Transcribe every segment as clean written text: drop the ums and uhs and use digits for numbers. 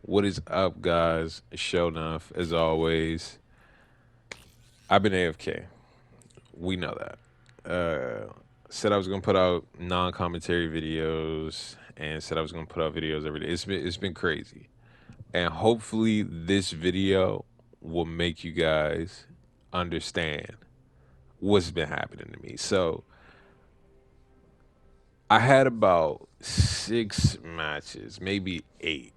What is up, guys? Show enough as always. I've been AFK. We know that. Said I was gonna put out non-commentary videos, and said I was gonna put out videos every day. It's been crazy, and hopefully this video will make you guys understand what's been happening to me. So I had about 6 matches, maybe eight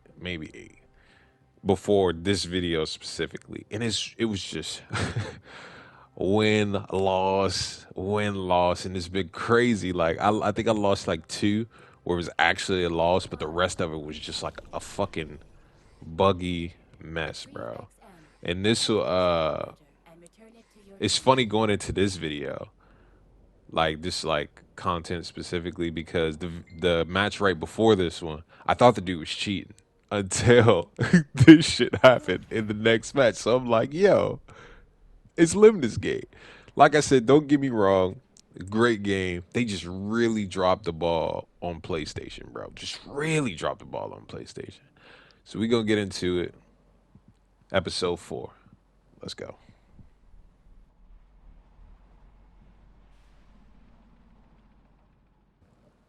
before this video specifically, and it was just win loss, and it's been crazy. Like I think I lost like two where it was actually a loss, but the rest of it was just like a fucking buggy mess, bro. And this it's funny going into this video, like this like content specifically because the match right before this one, I thought the dude was cheating until this shit happened in the next match. So I'm like, yo, it's Lemnis Gate. Like I said, don't get me wrong, great game. They just really dropped the ball on PlayStation, bro. Just really dropped the ball on PlayStation. So we gonna get into it. Episode 4. Let's go.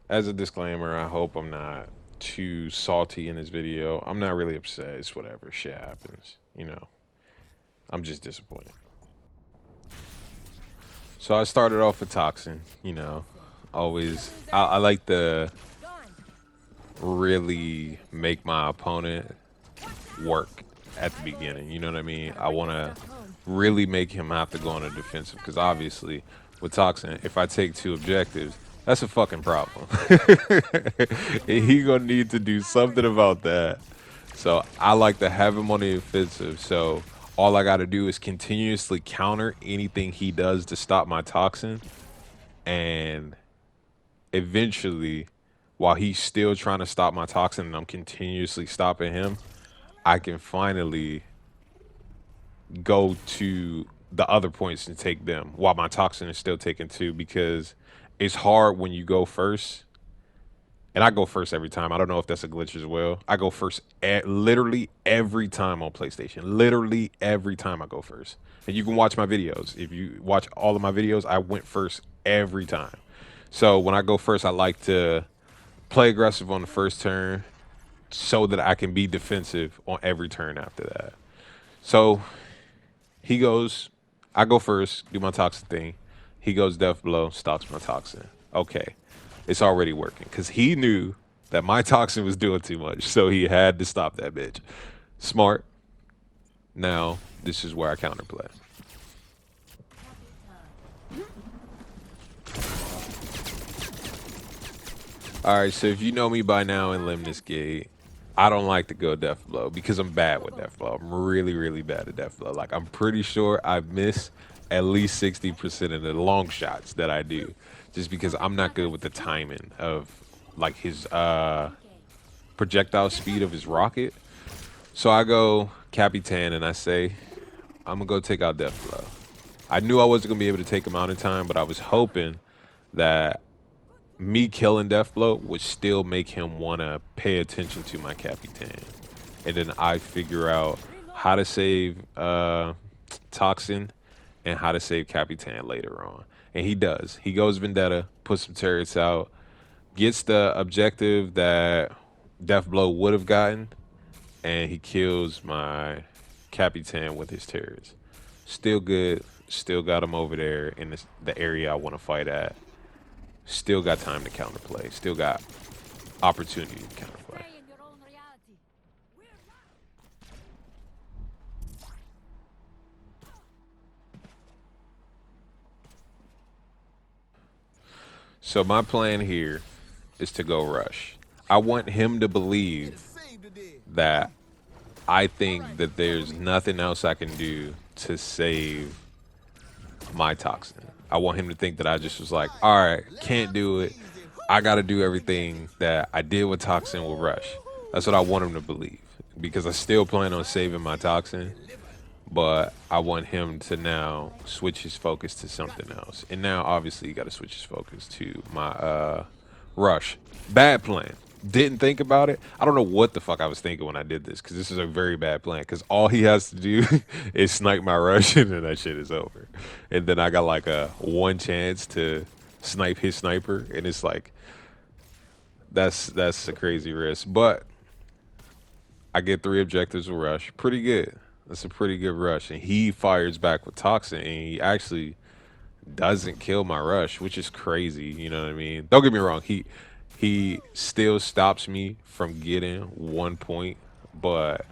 As a disclaimer, I hope I'm not too salty in this video. I'm not really upset. It's whatever. Shit happens. I'm just disappointed. So I started off with Toxin. Always. I like to really make my opponent work at the beginning. You know what I mean? I want to really make him have to go on a defensive because obviously with Toxin, if I take 2 objectives, that's a fucking problem. And he gonna need to do something about that. So I like to have him on the offensive. So all I got to do is continuously counter anything he does to stop my Toxin, and eventually, while he's still trying to stop my Toxin and I'm continuously stopping him, I can finally go to the other points and take them while my Toxin is still taking 2, because it's hard when you go first. And I go first every time. I don't know if that's a glitch as well. I go first literally every time on PlayStation. Literally every time I go first. And you can watch my videos. If you watch all of my videos, I went first every time. So when I go first, I like to play aggressive on the first turn so that I can be defensive on every turn after that. So he goes, I go first, do my Toxin thing. He goes Death Blow, stops my Toxin. Okay, it's already working because he knew that my Toxin was doing too much, so he had to stop that bitch. Smart. Now this is where I counterplay. All right, so if you know me by now in Lemnis Gate, I don't like to go Death Blow because I'm bad with Death Blow. I'm really, really bad at Death Blow. Like, I'm pretty sure I miss at least 60% of the long shots that I do just because I'm not good with the timing of, like, his projectile speed of his rocket. So I go Capitan and I say, I'm going to go take out Death Blow. I knew I wasn't going to be able to take him out in time, but I was hoping that me killing Deathblow would still make him want to pay attention to my Capitan. And then I figure out how to save Toxin and how to save Capitan later on. And he does. He goes Vendetta, puts some turrets out, gets the objective that Deathblow would have gotten, and he kills my Capitan with his turrets. Still good. Still got him over there in the area I want to fight at. Still got time to counterplay. Still got opportunity to counterplay. So my plan here is to go rush. I want him to believe that I think that there's nothing else I can do to save my Toxin. I want him to think that I just was like, all right, can't do it. I got to do everything that I did with Toxin with Rush. That's what I want him to believe because I still plan on saving my Toxin, but I want him to now switch his focus to something else. And now, obviously, you got to switch his focus to my Rush. Bad plan. didn't think about it. I don't know what the fuck I was thinking when I did this because this is a very bad plan. Because all he has to do is snipe my rush and then that shit is over. And then I got like a one chance to snipe his sniper, and it's like that's a crazy risk. But I get 3 objectives with rush, pretty good. That's a pretty good rush, and he fires back with toxin, and he actually doesn't kill my rush, which is crazy. You know what I mean? Don't get me wrong. He still stops me from getting 1 point, but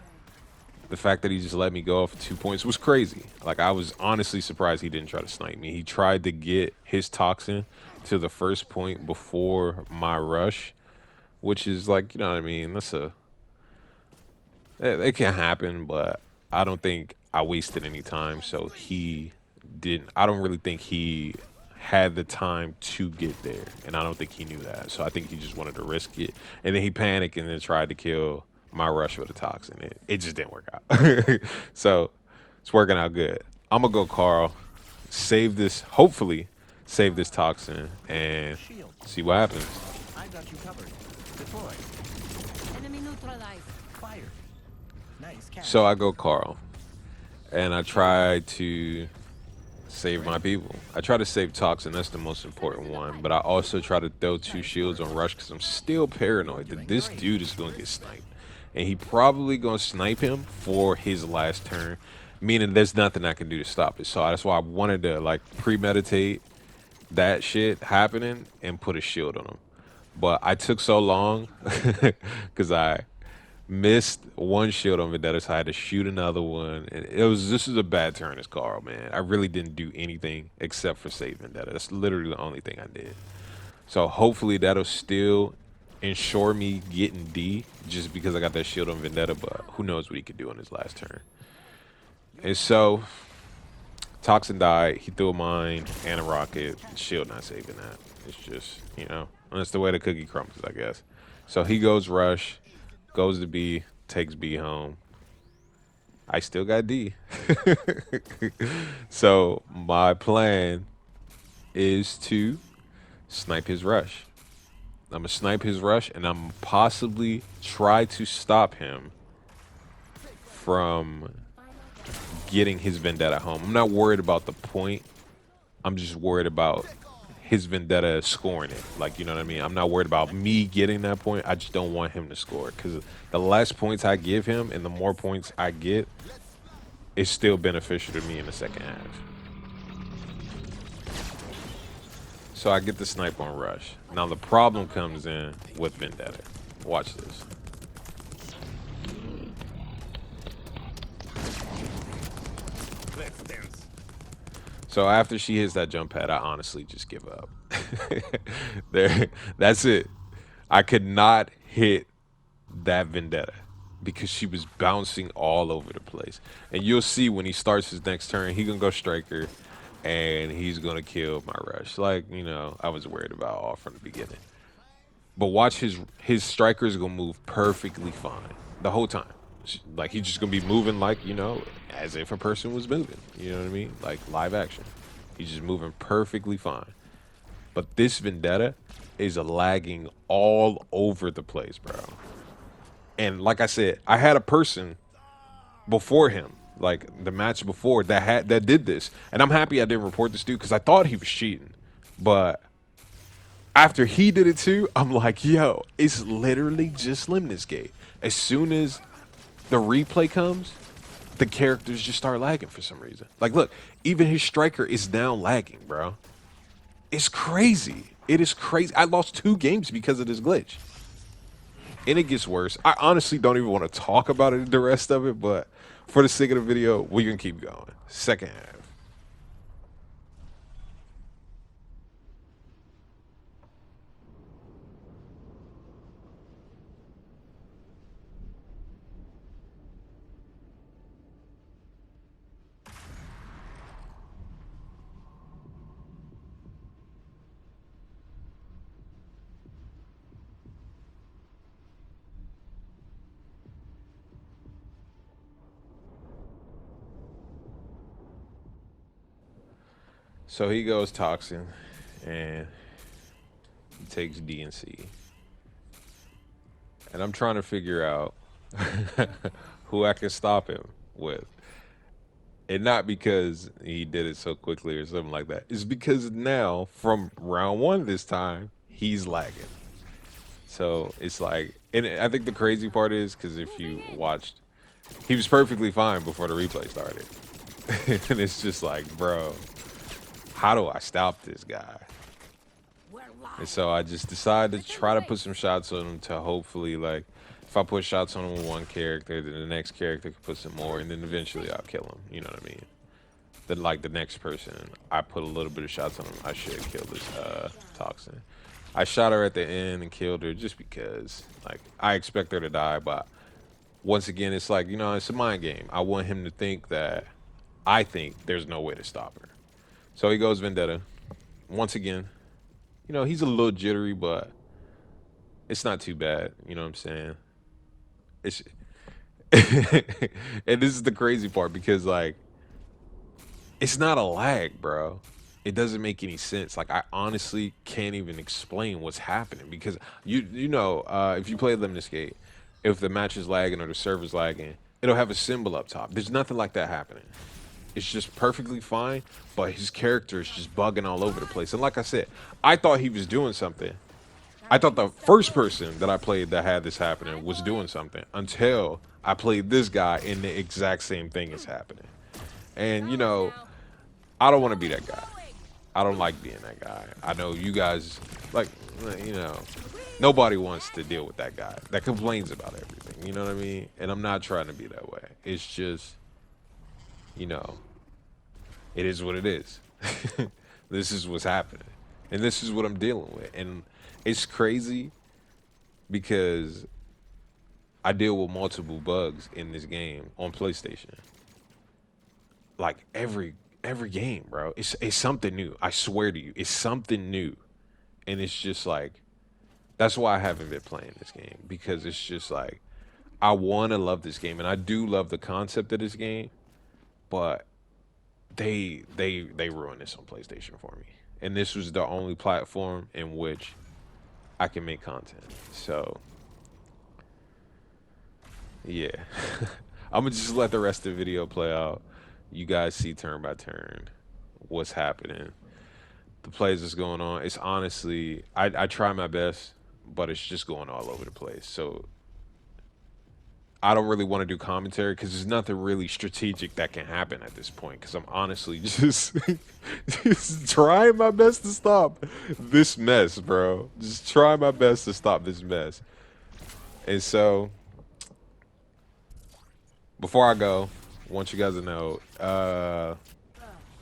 the fact that he just let me go off 2 points was crazy. Like I was honestly surprised he didn't try to snipe me. He tried to get his toxin to the first point before my rush, which is like, you know what I mean? It can happen, but I don't think I wasted any time. So he didn't. I don't really think he had the time to get there, and I don't think he knew that. So I think he just wanted to risk it, and then he panicked and then tried to kill my rush with a toxin. It just didn't work out. So it's working out good. I'm gonna go Carl, save this. Hopefully, save this toxin and Shield. see what happens. I got you covered. Deploy. Enemy neutralized. Fire. Nice catch. So I go Carl, and I try to save my people. I try to save toxin. That's the most important one. But I also try to throw 2 shields on rush because I'm still paranoid that this dude is gonna get sniped, and he probably gonna snipe him for his last turn, meaning there's nothing I can do to stop it. So that's why I wanted to like premeditate that shit happening and put a shield on him. But I took so long because I missed one shield on Vendetta, so I had to shoot another one. And this is a bad turn as Carl, man. I really didn't do anything except for save Vendetta. That's literally the only thing I did. So hopefully that'll still ensure me getting D just because I got that shield on Vendetta, but who knows what he could do on his last turn. And so Toxin died, he threw a mine and a rocket. Shield not saving that. It's just, you know, that's the way the cookie crumbles, I guess. So he goes rush, goes to B, takes B home. I still got D. So my plan is to snipe his rush. I'm gonna snipe his rush, and I'm possibly try to stop him from getting his vendetta home. I'm not worried about the point. I'm just worried about his vendetta scoring it. Like, you know what I mean? I'm not worried about me getting that point. I just don't want him to score it because the less points I give him and the more points I get, it's still beneficial to me in the second half. So I get the snipe on rush. Now the problem comes in with vendetta. Watch this. Let's dance. So after she hits that jump pad, I honestly just give up. That's it. I could not hit that vendetta because she was bouncing all over the place. And you'll see when he starts his next turn, he gonna go striker, and he's gonna kill my rush. Like, you know, I was worried about all from the beginning. But watch his strikers gonna move perfectly fine the whole time. Like he's just gonna be moving like, you know, as if a person was moving. You know what I mean? Like live action. He's just moving perfectly fine. But this vendetta is lagging all over the place, bro. And like I said, I had a person before him, like the match before, that did this. And I'm happy I didn't report this dude because I thought he was cheating. But after he did it too, I'm like, yo, it's literally just Lemnis Gate. As soon as the replay comes, the characters just start lagging for some reason. Like, look, even his striker is now lagging, bro. It's crazy. It is crazy. I lost 2 games because of this glitch. And it gets worse. I honestly don't even want to talk about it, the rest of it, but for the sake of the video, we can keep going. Second half. So he goes Toxin, and he takes D and C. and I'm trying to figure out who I can stop him with. And not because he did it so quickly or something like that. It's because now, from round one this time, he's lagging. So it's like, and I think the crazy part is because if you watched, he was perfectly fine before the replay started. And it's just like, bro, how do I stop this guy? And so I just decided to try to put some shots on him to hopefully, like, if I put shots on him with one character, then the next character can put some more, and then eventually I'll kill him. You know what I mean? Then, like, the next person, I put a little bit of shots on him, I should kill this Toxin. I shot her at the end and killed her just because, like, I expect her to die, but once again, it's like, you know, it's a mind game. I want him to think that I think there's no way to stop her. So he goes Vendetta. Once again, you know, he's a little jittery, but it's not too bad. You know what I'm saying? It's and this is the crazy part because, like, it's not a lag, bro. It doesn't make any sense. Like, I honestly can't even explain what's happening because you know, if you play Lemnis Gate, if the match is lagging or the server's lagging, it'll have a symbol up top. There's nothing like that happening. It's just perfectly fine, but his character is just bugging all over the place. And like I said, I thought he was doing something. I thought the first person that I played that had this happening was doing something until I played this guy and the exact same thing is happening. And, you know, I don't want to be that guy. I don't like being that guy. I know you guys, like, you know, nobody wants to deal with that guy that complains about everything. You know what I mean? And I'm not trying to be that way. It's just, you know, it is what it is. This is what's happening. And this is what I'm dealing with. And it's crazy because I deal with multiple bugs in this game on PlayStation. Like every game, bro. It's something new. I swear to you, it's something new. And it's just like, that's why I haven't been playing this game, because it's just like, I want to love this game and I do love the concept of this game, but they ruined this on PlayStation for me. And this was the only platform in which I can make content. So yeah. I'm gonna just let the rest of the video play out. You guys see turn by turn what's happening, the plays that's going on. It's honestly, I try my best, but it's just going all over the place. So I don't really want to do commentary because there's nothing really strategic that can happen at this point, because I'm honestly just just trying my best to stop this mess, bro. Just try my best to stop this mess. And so before I go, I want you guys to know,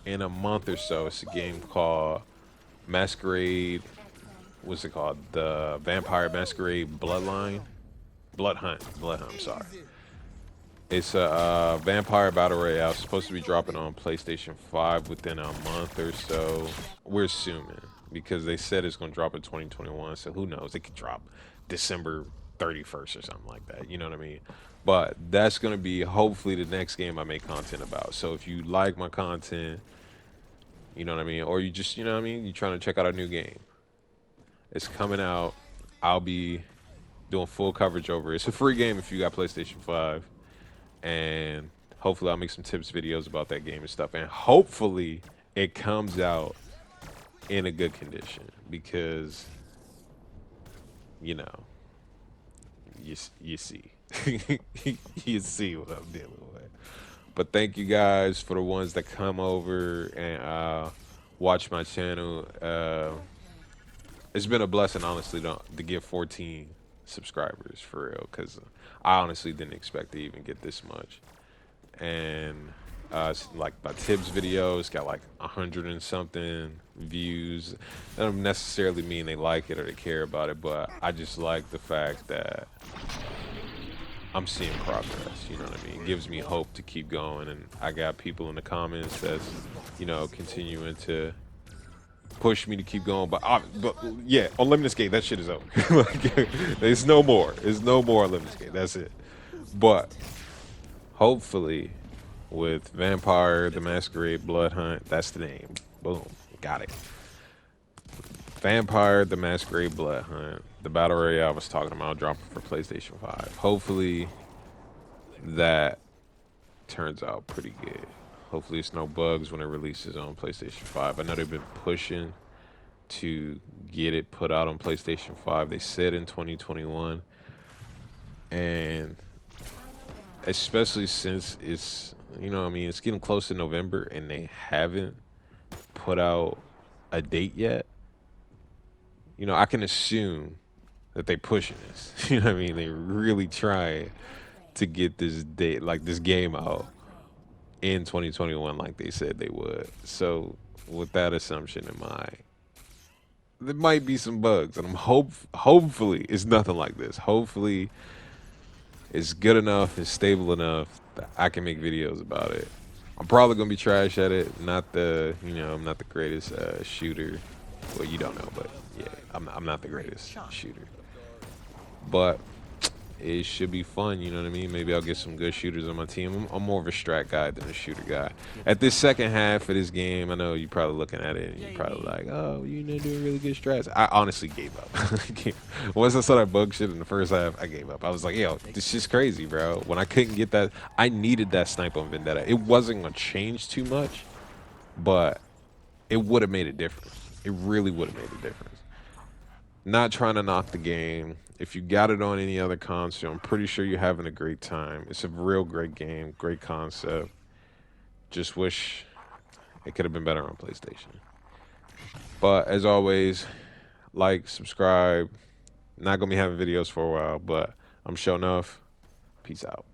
in a month or so, it's a game called Masquerade. What's it called? The Vampire Masquerade Bloodhunt. I'm sorry. It's a vampire battle royale. It's supposed to be dropping on PlayStation 5 within a month or so. We're assuming, because they said it's going to drop in 2021. So who knows? It could drop December 31st or something like that. You know what I mean? But that's going to be hopefully the next game I make content about. So if you like my content, you know what I mean? Or you just, you know what I mean? You're trying to check out a new game. It's coming out. I'll be doing full coverage over it. It's a free game if you got PlayStation 5. And hopefully I'll make some tips videos about that game and stuff. And hopefully it comes out in a good condition, because, you know, you see. You see what I'm dealing with. But thank you guys for the ones that come over and watch my channel. It's been a blessing, honestly, to get 14 subscribers, for real, because I honestly didn't expect to even get this much. And like my tips videos got like 100 and something views. That don't necessarily mean they like it or they care about it, but I just like the fact that I'm seeing progress, you know what I mean? It gives me hope to keep going. And I got people in the comments that's, you know, continuing to push me to keep going. But yeah, on Lemnis Gate, that shit is over. Like, there's no more. There's no more Lemnis Gate. That's it. But hopefully with Vampire the Masquerade Bloodhunt, that's the name. Boom. Got it. Vampire the Masquerade Bloodhunt, the battle royale I was talking about dropping for PlayStation 5. Hopefully that turns out pretty good. Hopefully it's no bugs when it releases on PlayStation 5. I know they've been pushing to get it put out on PlayStation 5. They said in 2021. And especially since it's, you know what I mean, it's getting close to November and they haven't put out a date yet. You know, I can assume that they pushing this. You know what I mean? They really trying to get this date, like this game out in 2021 like they said they would. So with that assumption in mind, there might be some bugs, and hopefully it's nothing like this. Hopefully it's good enough, it's stable enough that I can make videos about it. I'm probably gonna be trash at it. Not the, you know, I'm not the greatest shooter. Well, you don't know, but yeah, I'm not the greatest shooter. But it should be fun, you know what I mean? Maybe I'll get some good shooters on my team. I'm more of a strat guy than a shooter guy. At this second half of this game, I know you're probably looking at it and you're probably like, oh, you're not doing really good strats. I honestly gave up. Once I saw that bug shit in the first half, I gave up. I was like, yo, this shit's crazy, bro. When I couldn't get that, I needed that snipe on Vendetta. It wasn't going to change too much, but it would have made a difference. It really would have made a difference. Not trying to knock the game. If you got it on any other console, I'm pretty sure you're having a great time. It's a real great game, great concept. Just wish it could have been better on PlayStation. But as always, like, subscribe. Not gonna be having videos for a while, but I'm showing off. Peace out.